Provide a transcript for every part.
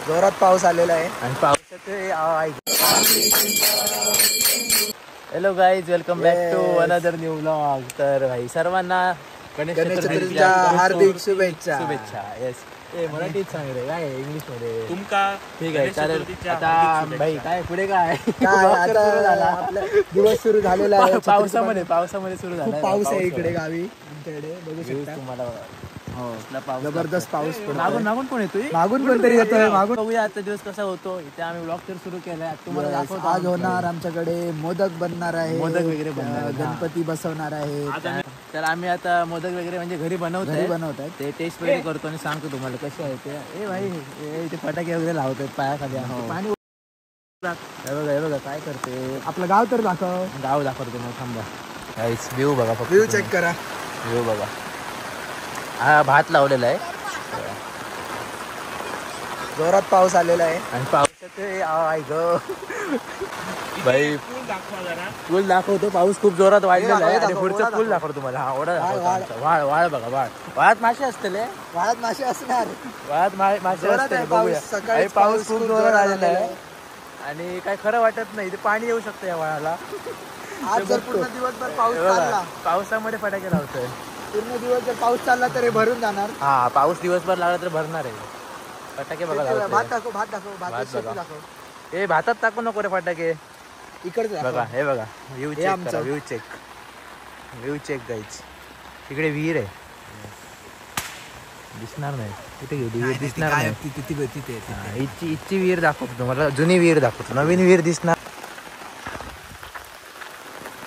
जोरात पाऊस आलेला आहे आणि पावसाचे hello guys, welcome back to another new vlog. तर भाई सर्वांना गणेश चतुर्थीच्या हार्दिक शुभेच्छा. येस, मराठीत सांग रे, काय इंग्लिश मध्ये तुमका. ठीक आहे, चालेल. आता भाई काय पुढे काय आता दिवस सुरू झालेला आहे. पावसामध्ये सुरू झाला. पाऊस आहे इकडे गावी आमच्याकडे, बघू शकता तुम्हाला. जबरदस्त पाऊस. मागून कोण येतोय? मागून कोणतरी येतोय. मागून बघूया आजचा दिवस कसा होतो. इथे आम्ही व्लॉग तर सुरू केलाय. तुम्हाला दाखवतो. आज होणार आमच्याकडे मोदक बनणार आहे, मोदक वगैरे बनणार, गणपती बसवणार आहे. तर आम्ही आता मोदक वगैरे म्हणजे घरी बनवत आहे. ते टेस्ट वगैरे करतो आणि सांगतो तुम्हाला कसे आहे ते. ए भाई, इथे फटाके वगैरे लावतात पायाखाली. पाणी हे बघा काय करते. आपलं गाव तर गाव दाखवतो मग. थांबा, व्ह्यू बघा, फक्त व्ह्यू चेक करा. व्ह्यू बघा. हा भात लावलेला आहे. जोरात पाऊस आलेला आहे आणि पावसाचे भाई पूल दाखवतो. पाऊस खूप जोरात वाढलेला आहे आणि पुढचा पूल दाखवतो तुम्हाला. हा ओढा दाखवतो. वाळ बघा, वाळात मासे असतील. वाळात मासे असणार. मासे असतील. बघूया. पाऊस खूप जोरात आलेला आहे आणि काय खरं वाटत नाही. ते पाणी येऊ शकतं या वाळाला. आज जर पूर्ण दिवसभर पाऊस चालला, पावसामध्ये फटाके लावतोय. पूर्ण दिवस जर पाऊस चालला तर हे भरून जाणार. हा, पाऊस दिवसभर लागला तर भरणार आहे. फटाके बघा. भात दाखव. हे भातात टाकू नको रे फटाके. इकडे बघा, हे बघा. View check guys. इकडे विहीर आहे. दिसणार नाही कुठे गेली विहीर. दिसणार नाही. इच्छी विहीर दाखवतो तुम्हाला. जुनी विहीर दाखवतो. नवीन विहीर दिसणार.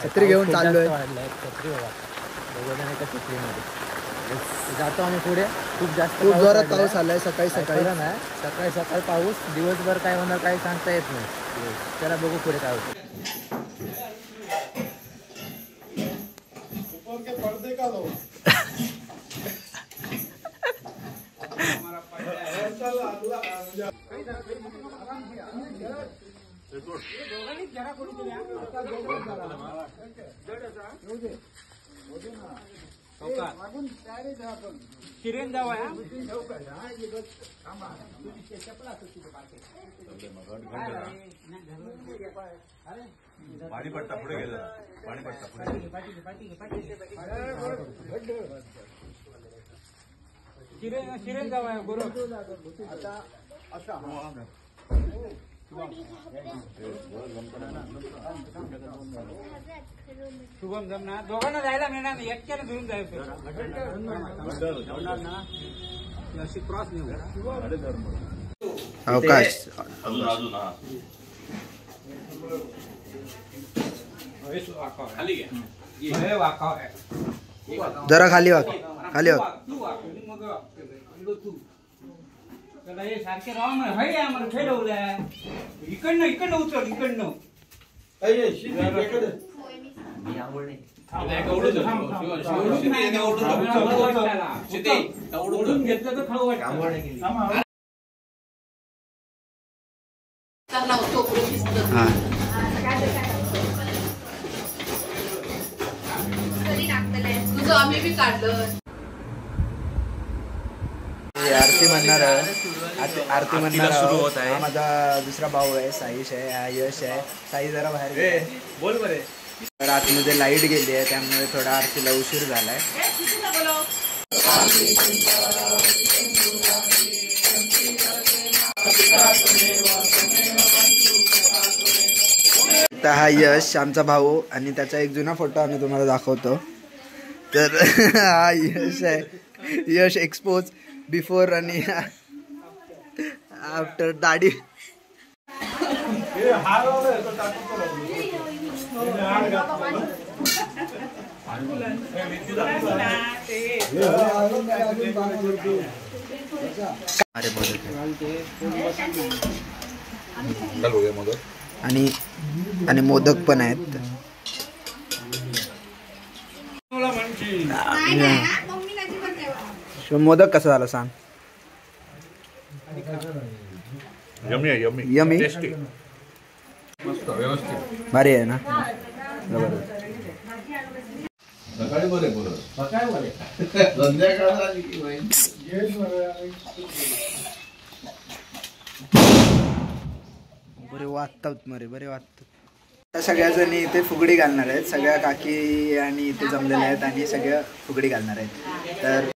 छत्री घेऊन चाललोय. छत्री बघा. जातो आम्ही पुढे. खूप जोरात पाऊस आलाय. सकाळी नाही, सकाळी पाऊस. दिवसभर काय होणार काही सांगता येत नाही. त्याला बघू पुढे काय होतं. किरण जाऊ पाणीपट्टा पुढे गेला. पाणीपट्टा किरण जाऊ गुरु. आता असा शुभम जमणार. दोघांना जायला मिळणार नाही. एकट्याने घेऊन जायचं. अशी क्रॉस अवकाश. जरा खाली वाक. हे सारखे राहून खेळवलं. इकडनं उचल. इकडनं घेतलं तर खाऊ वाटतं. आरती म्हणणार सुरू होत आहे. माझा दुसरा भाऊ आहे, साईश आहे. हा यश आहे. साई जरा बाहेर बोल बरे. तर आतमध्ये लाईट गेली आहे, त्यामुळे थोडा आरतीला उशीर झालाय. तर हा यश आमचा भाऊ आणि त्याचा एक जुना फोटो आम्ही तुम्हाला दाखवतो. तर हा यश आहे. यश एक्सपोज बिफोर आणि आफ्टर दाढी. अरे आणि मोदक पण आहेत. मोदक कसा झाला सांग. यमी भारी आहे ना. वाचतात मरे बरे वाचतात. आता सगळ्या जणी इथे फुगडी घालणार आहेत. सगळ्या काकी आणि इथे जमलेल्या आहेत आणि सगळ्या फुगडी घालणार आहेत. तर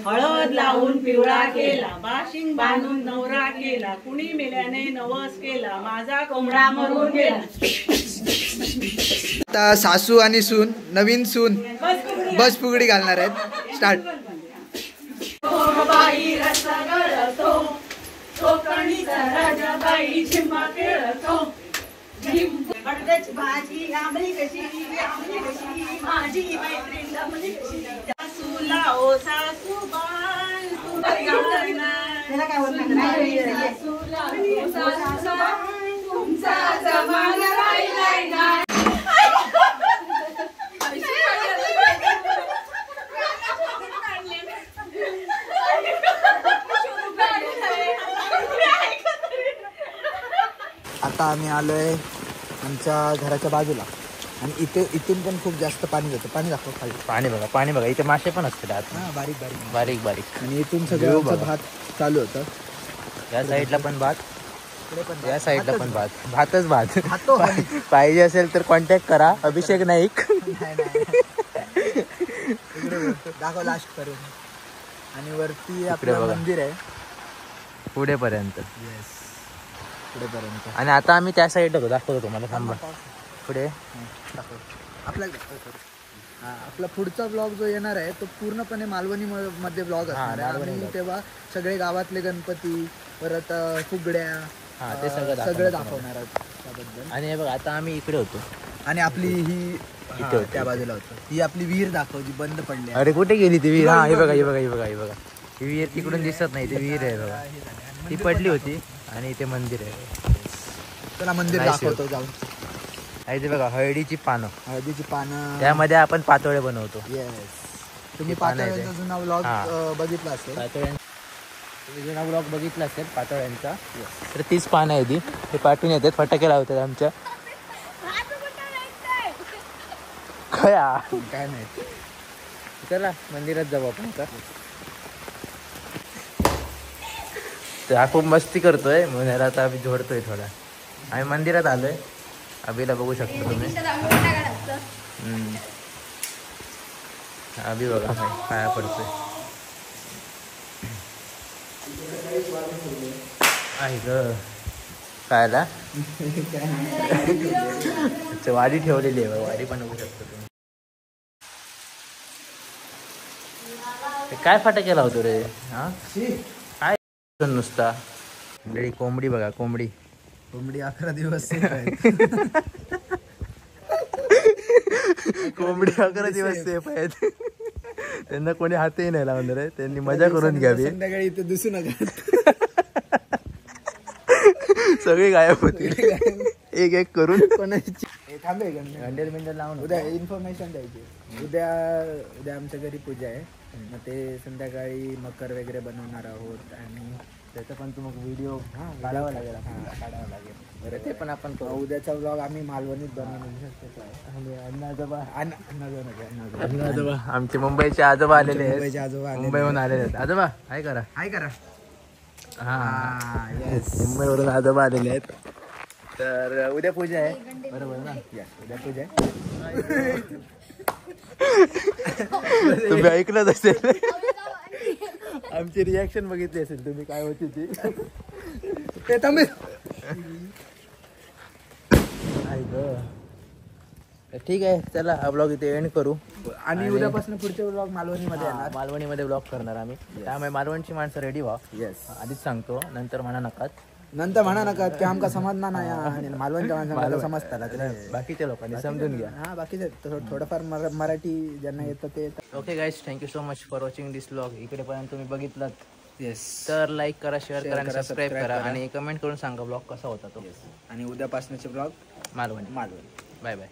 हळद लावून पिवळा केला, बाशिंग बांधून नवरा केला, कुणी मेल्याने नवस केला, माझा कोंबडा मरून गेला. आता सासू आणि सून, नवीन सून बस फुगडी घालणार आहेत. स्टार्ट. बाई रस्ता गळतो, कोकणीचा राजा बाई झिम्मा खेळतो. बटाट्याची भाजी आंबली कशी, आंबली कशी, माझी मैत्रीण जमली कशी. सासूला ओ सासूबाई, तू बघावं ना. सासूला ओ सासूबाई, तुमचा जमाना राहिलाय ना. आता आम्ही आलोय आमच्या घराच्या बाजूला आणि इथून पण खूप जास्त पाणी जातं. पाणी दाखव खाली. पाणी बघा इथे मासे पण असतात आत. बारीक बारीक बारीक बारीक. आणि इथून सगळं भात चालू होतं. या साईडला पण भात, या साईडला पण भात. भातच भात. पाहिजे असेल तर कॉन्टॅक्ट करा. अभिषेक नाईक. दाखव लास्ट करून. आणि वरती आपलं मंदिर आहे पुढेपर्यंत. येस पुढेपर्यंत. आणि आता आम्ही त्या साईडला होतो. दाखवतो तुम्हाला. थांबा पुढे आपला पुढचा ब्लॉग जो येणार आहे तो पूर्णपणे मालवणी मध्ये ब्लॉग असणार आहे. आणि तेव्हा सगळे गावातले गणपती परत फुगड्या ते सगळं दाखवणार आहोत त्याबद्दल. आणि हे बघा आता आम्ही इकडे होतो आणि आपली ही त्या बाजूला होतं. ही आपली विहीर दाखव जी बंद पडली. अरे कुठे गेली ती विहीर? हा हे बघा हे बघा हे बघा हे बघा. ही विहीर तिकडून दिसत नाही. ती विहीर आहे बघा. ती पडली होती. आणि इथे मंदिर आहे. चला मंदिर दाखवतो जाऊन. इथे बघा हळदीची पानं. हळदीची पानं. त्यामध्ये आपण पातोळे बनवतो. येस. तुम्ही पातोळ्यांचा जुना व्लॉग बघितला असेल. जुना ब्लॉग बघितला असेल पातोळ्यांचा. तर तीच पानं आहे ती. ते पाठवून येतात. फटाके लावतात आमच्या. काय माहिती. चला मंदिरात जाऊ आपण आता. तर हा खूप मस्ती करतोय म्हणून आता आम्ही झोडतोय थोडा. आम्ही मंदिरात आलोय. अभिला बघू शकता तुम्ही. अभि बघा पाया पडतोय. आहे ग कायला वाडी ठेवलेली आहे. वाडी पण बघू शकतो तुम्ही. काय फटाके लावतो रे? हा काय नुसता. कोंबडी बघा. कोंबडी 11 दिवस कोंबडी 11 दिवस सेफ आहेत. त्यांना कोणी हातही नाही लावणार आहे. त्यांनी मजा करून घ्यावी. संध्याकाळी इथे दिसू नका. सगळी गायब होती. एक एक करून. थांबे गंडेल लावून. उद्या इन्फॉर्मेशन द्यायची. उद्या आमच्या घरी पूजा आहे. मग ते संध्याकाळी मकर वगैरे बनवणार आहोत. आणि त्याचा पण तू मग व्हिडिओ काढावा लागेल. बरं ते पण आपण करू. उद्याचा व्लॉग आम्ही मालवणीत बनवू. आजोबा आमचे मुंबईचे आजोबा आलेले आहेत. मुंबईचे आजोबा मुंबईहून आलेले आहेत. आजोबा हाय करा. हाय करा. हा मुंबईवरून आजोबा आलेले आहेत. तर उद्या पूजा आहे. बरोबर ना? उद्या पूजा आहे. तुम्ही ऐकलंच असेल. आमची रिॲक्शन बघितली असेल तुम्ही काय होती ती. ठीक आहे चला हा ब्लॉग इथे एंड करू. आणि उद्यापासून पुढचे ब्लॉग मालवणीमध्ये येणार. मालवणीमध्ये ब्लॉग करणार आम्ही. त्यामुळे मालवणची माणसं रेडी व्हा. येस आधीच सांगतो. नंतर म्हणा नकात. नंतर म्हणा नका की आमका समजणार नाही. आणि मालवणच्या माणसाला समजतात. बाकीच्या लोकांनी समजून घ्या. हा बाकीचे थोडंफार मराठी ज्यांना येतं ते. Okay guys thank you so much for watching this blog. इकडेपर्यंत तुम्ही बघितलात. येस. तर लाईक करा, शेअर करा आणि सबस्क्राईब करा. आणि कमेंट करून सांगा ब्लॉग कसा होता तो. आणि उद्यापासूनचे blog Malvani. Malvani. Bye bye.